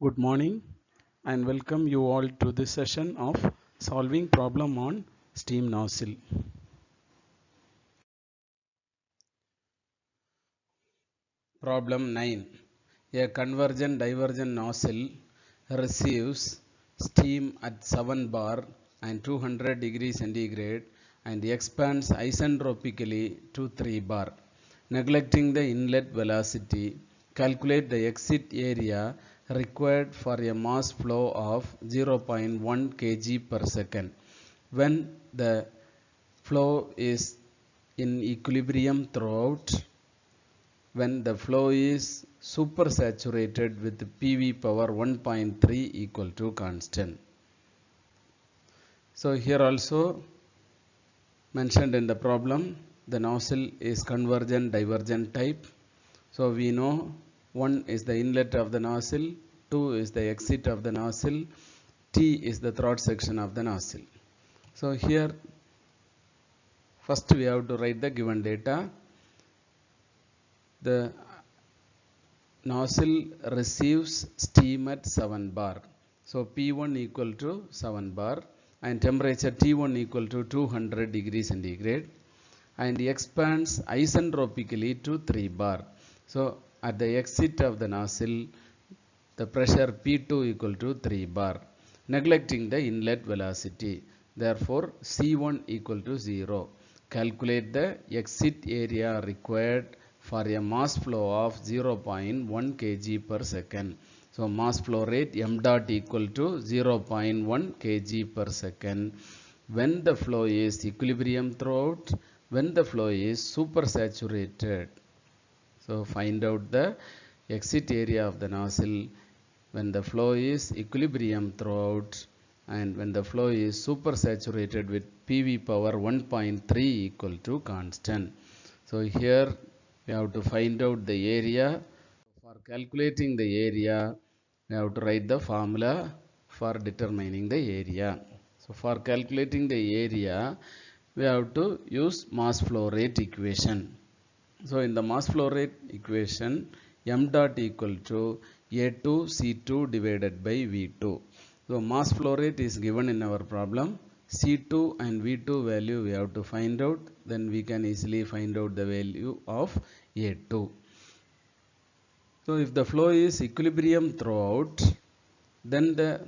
Good morning and welcome you all to this session of solving problem on steam nozzle. Problem 9. A convergent divergent nozzle receives steam at 7 bar and 200 degrees centigrade and expands isentropically to 3 bar. Neglecting the inlet velocity, calculate the exit area required for a mass flow of 0.1 kg per second. When the flow is in equilibrium throughout, when the flow is supersaturated with PV power 1.3 equal to constant. So here also mentioned in the problem, the nozzle is convergent divergent type. So we know 1 is the inlet of the nozzle, 2 is the exit of the nozzle, T is the throat section of the nozzle. So here first we have to write the given data. The nozzle receives steam at 7 bar. So P1 equal to 7 bar and temperature T1 equal to 200 degrees centigrade and expands isentropically to 3 bar. So at the exit of the nozzle, the pressure P2 equal to 3 bar, neglecting the inlet velocity. Therefore, C1 equal to 0. Calculate the exit area required for a mass flow of 0.1 kg per second. So, mass flow rate m dot equal to 0.1 kg per second when the flow is equilibrium throughout, when the flow is supersaturated. So, find out the exit area of the nozzle when the flow is equilibrium throughout and when the flow is supersaturated with PV power 1.3 equal to constant. So here we have to find out the area. For calculating the area, we have to write the formula for determining the area. So for calculating the area, we have to use mass flow rate equation. So in the mass flow rate equation, m dot equal to A2 C2 divided by V2. So mass flow rate is given in our problem. C2 and V2 value we have to find out. Then we can easily find out the value of A2. So if the flow is equilibrium throughout, then the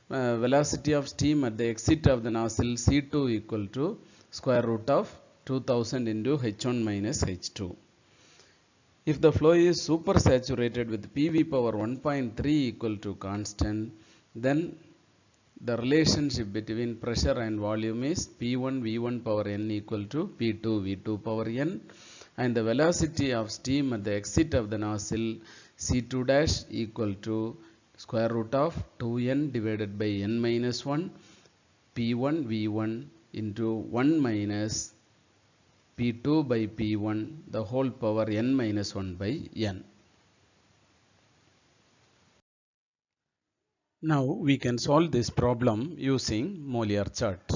velocity of steam at the exit of the nozzle C2 equal to square root of 2000 into H1 minus H2. If the flow is supersaturated with PV power 1.3 equal to constant, then the relationship between pressure and volume is P1 V1 power n equal to P2 V2 power n, and the velocity of steam at the exit of the nozzle C2 dash equal to square root of 2n divided by n minus 1 P1 V1 into 1 minus P2 by P1 the whole power n minus 1 by n. Now we can solve this problem using Molière chart.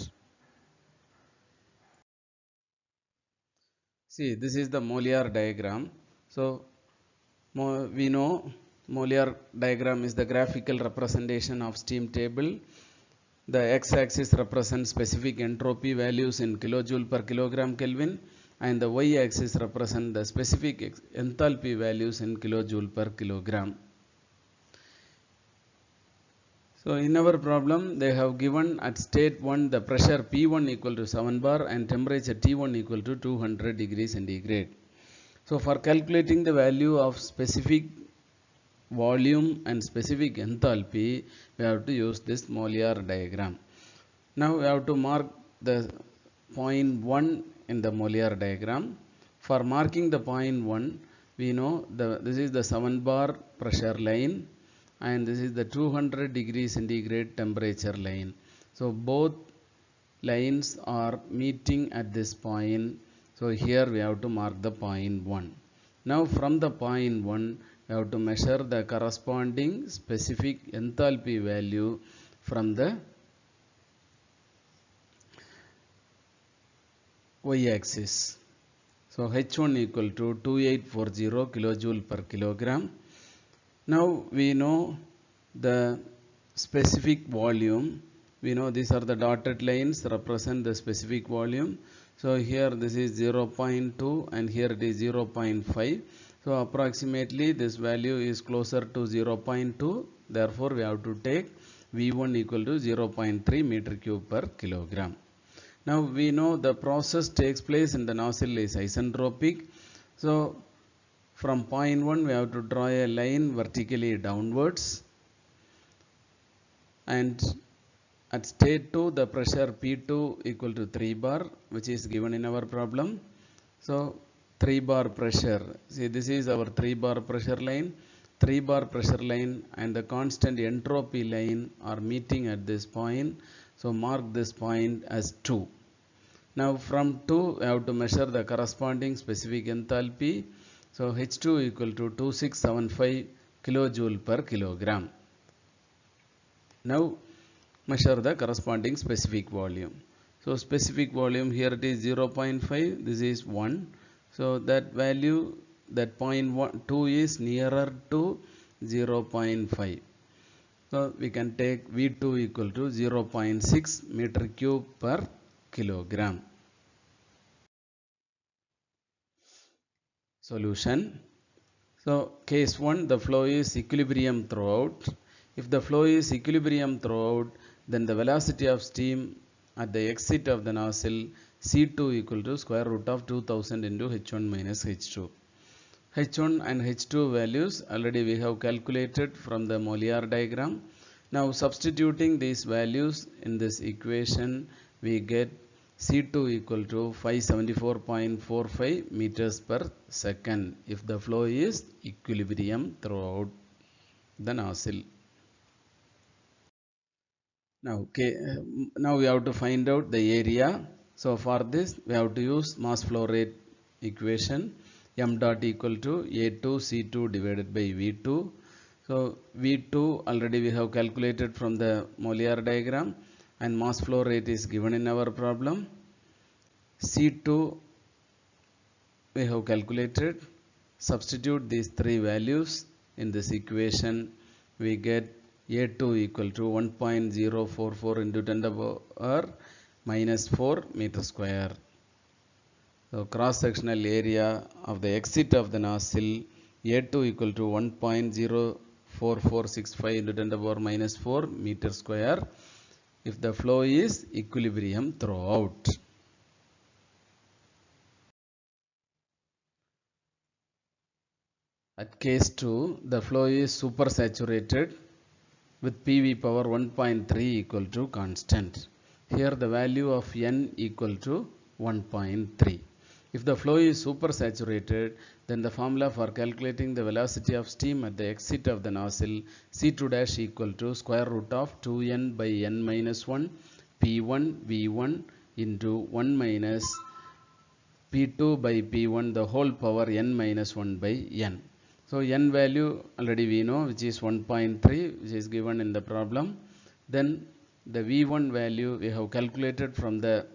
See, this is the Molière diagram. So we know Molière diagram is the graphical representation of steam table. The x-axis represents specific entropy values in kilojoule per kilogram Kelvin, and the y-axis represents the specific enthalpy values in kilojoule per kilogram. So in our problem, they have given at state 1 the pressure P1 equal to 7 bar and temperature T1 equal to 200 degrees centigrade. So for calculating the value of specific volume and specific enthalpy, we have to use this Molière diagram. Now we have to mark the point 1 in the Molière diagram. For marking the point 1, we know this is the 7 bar pressure line and this is the 200 degrees centigrade temperature line. So both lines are meeting at this point. So here we have to mark the point 1. Now from the point 1, we have to measure the corresponding specific enthalpy value from the y-axis. So H1 equal to 2840 kilojoule per kilogram. Now we know the specific volume. We know these are the dotted lines represent the specific volume. So here this is 0.2 and here it is 0.5. So approximately this value is closer to 0.2. Therefore we have to take V1 equal to 0.3 meter cube per kilogram. Now we know the process takes place in the nozzle is isentropic. So from point 1 we have to draw a line vertically downwards, and at state 2 the pressure P2 equal to 3 bar, which is given in our problem. So 3 bar pressure, see this is our 3 bar pressure line. 3 bar pressure line and the constant entropy line are meeting at this point. So mark this point as 2. Now from 2 we have to measure the corresponding specific enthalpy. So H2 equal to 2675 kilojoule per kilogram. Now measure the corresponding specific volume. So specific volume here it is 0.5, this is 1. So that value, that 0.2 is nearer to 0.5. So we can take V2 equal to 0.6 meter cube per kilogram. Solution. So case 1, the flow is equilibrium throughout. If the flow is equilibrium throughout, then the velocity of steam at the exit of the nozzle C2 equal to square root of 2000 into H1 minus H2. H1 and H2 values already we have calculated from the Molière diagram. Now substituting these values in this equation, we get C2 equal to 574.45 meters per second if the flow is equilibrium throughout the nozzle. Now we have to find out the area. So for this we have to use mass flow rate equation. M dot equal to A2 C2 divided by V2. So V2 already we have calculated from the Molière diagram, and mass flow rate is given in our problem. C2 we have calculated. Substitute these three values in this equation. We get A2 equal to 1.044 into 10 to the power minus 4 meter square. So cross-sectional area of the exit of the nozzle A2 equal to 1.04465 into 10 to the power minus 4 meter square if the flow is equilibrium throughout. At case 2, the flow is supersaturated with PV power 1.3 equal to constant. Here the value of N equal to 1.3. If the flow is supersaturated, then the formula for calculating the velocity of steam at the exit of the nozzle C2 dash equal to square root of 2N by N minus 1 P1 V1 into 1 minus P2 by P1 the whole power N minus 1 by N. So N value already we know, which is 1.3, which is given in the problem. Then the V1 value we have calculated from the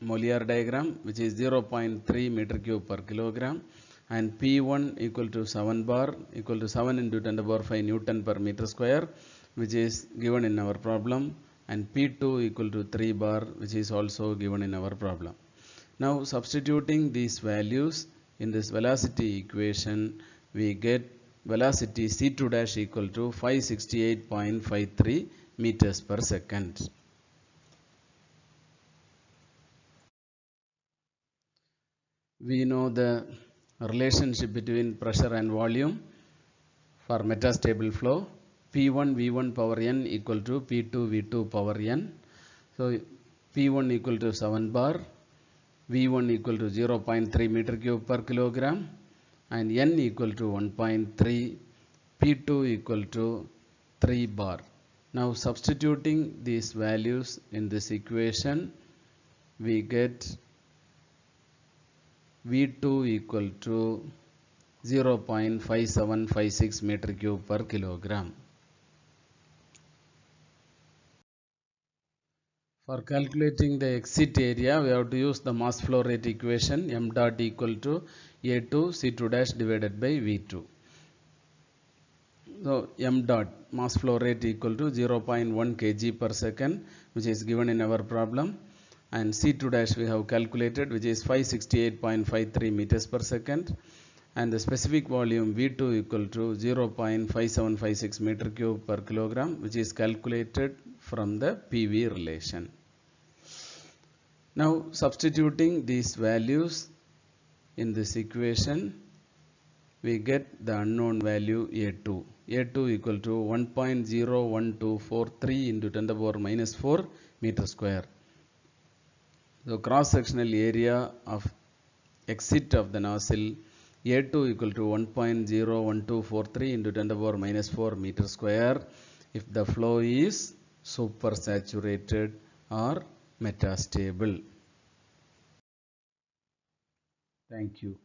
Molière diagram, which is 0.3 meter cube per kilogram, and P1 equal to 7 bar equal to 7 into 10 to the power 5 Newton per meter square, which is given in our problem, and P2 equal to 3 bar, which is also given in our problem. Now substituting these values in this velocity equation, we get velocity C2 dash equal to 568.53 meters per second. We know the relationship between pressure and volume for metastable flow. P1 V1 power N equal to P2 V2 power N. So P1 equal to 7 bar, V1 equal to 0.3 meter cube per kilogram, and N equal to 1.3, P2 equal to 3 bar. Now substituting these values in this equation, we get V2 equal to 0.5756 meter cube per kilogram. For calculating the exit area, we have to use the mass flow rate equation. M dot equal to A2 C2 dash divided by V2. So m dot mass flow rate equal to 0.1 kg per second, which is given in our problem, and C2 dash we have calculated, which is 568.53 meters per second, and the specific volume V2 equal to 0.5756 meter cube per kilogram, which is calculated from the PV relation. Now substituting these values in this equation, we get the unknown value A2. A2 equal to 1.01243 into 10 to the power minus 4 meter square. So cross sectional area of exit of the nozzle A2 equal to 1.01243 into 10 to the power minus 4 meter square if the flow is supersaturated or metastable. Thank you.